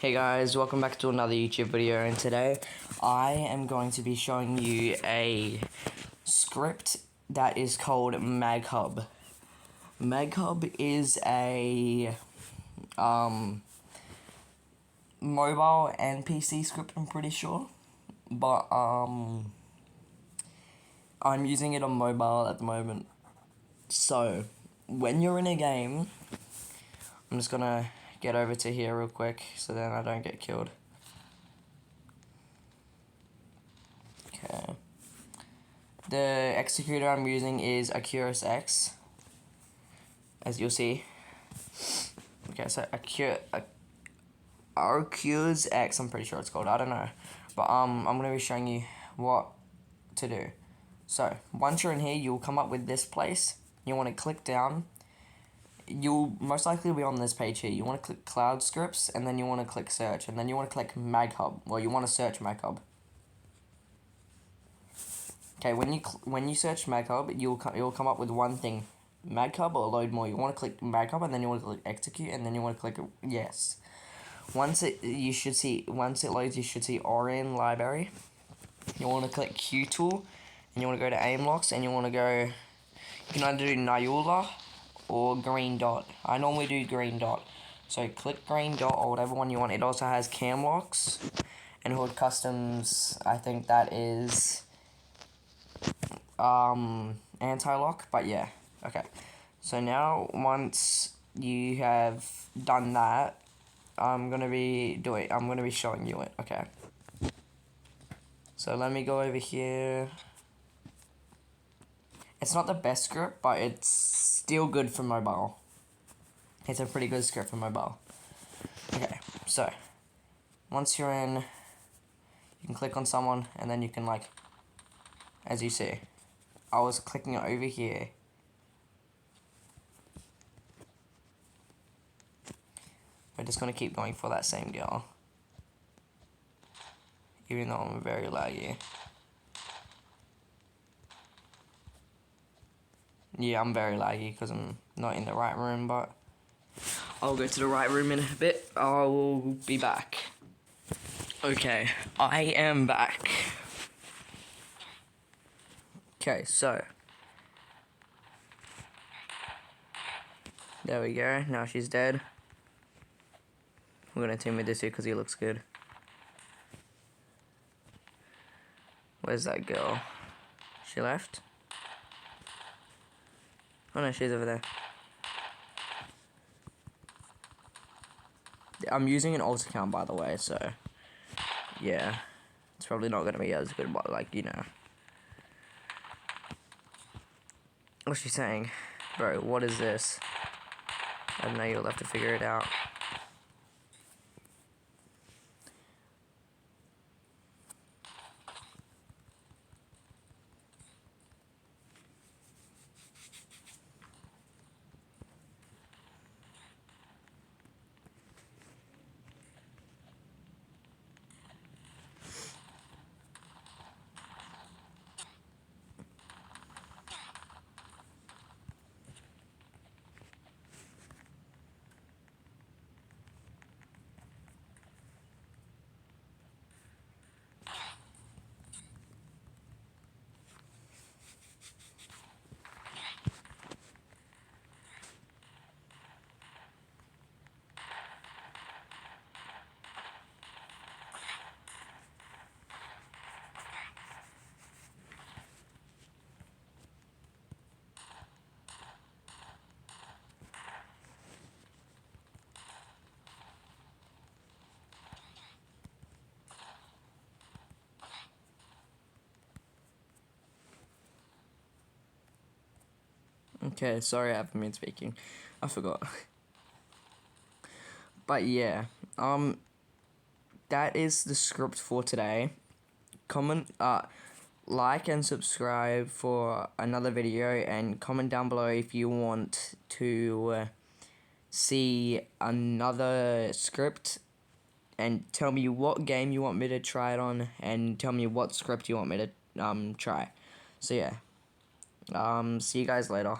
Hey guys, welcome back to another YouTube video, and today I am going to be showing you a script that is called MagHub. MagHub is a mobile and PC script, I'm pretty sure, but I'm using it on mobile at the moment. So when you're in a game, I'm just gonna get over to here real quick so then I don't get killed. Okay. The executor I'm using is Acurus X, as you'll see. Okay, so Acurus X, I'm pretty sure it's called, I don't know. But I'm gonna be showing you what to do. So once you're in here, you'll come up with this place. You wanna click down. You'll most likely be on this page here. You want to click Cloud Scripts, and then you want to click Search, and then you want to click MagHub. Well, you want to search MagHub. Okay, when you search MagHub, you'll come up with one thing, MagHub or load more. You want to click MagHub, and then you want to click Execute, and then you want to click Yes. Once it loads, you should see Orion Library. You want to click Q Tool, and you want to go to Aim Locks, and you want to go. You can either do Nyula or green dot. I normally do green dot. So click green dot or whatever one you want. It also has Camlocks and Hood Customs. I think that is anti-lock, but yeah. Okay. So now once you have done that, I'm gonna be showing you it. Okay. So let me go over here. It's not the best script, but it's still good for mobile. It's a pretty good script for mobile. Okay, so once you're in, you can click on someone, and then you can, like, as you see, I was clicking it over here. We're just gonna keep going for that same girl, even though I'm very laggy. Yeah, I'm very laggy because I'm not in the right room, but I'll go to the right room in a bit. I will be back. Okay, I am back. Okay, so there we go. Now she's dead. We're gonna team with this here because he looks good. Where's that girl? She left? Oh no, she's over there. I'm using an alt account, by the way, so yeah, it's probably not gonna be as good, but, like, you know. What's she saying? Bro, what is this? I don't know, you'll have to figure it out. Okay, sorry I haven't been speaking. I forgot. But yeah, that is the script for today. Comment, like and subscribe for another video, and comment down below if you want to see another script, and tell me what game you want me to try it on, and tell me what script you want me to try. So yeah, see you guys later.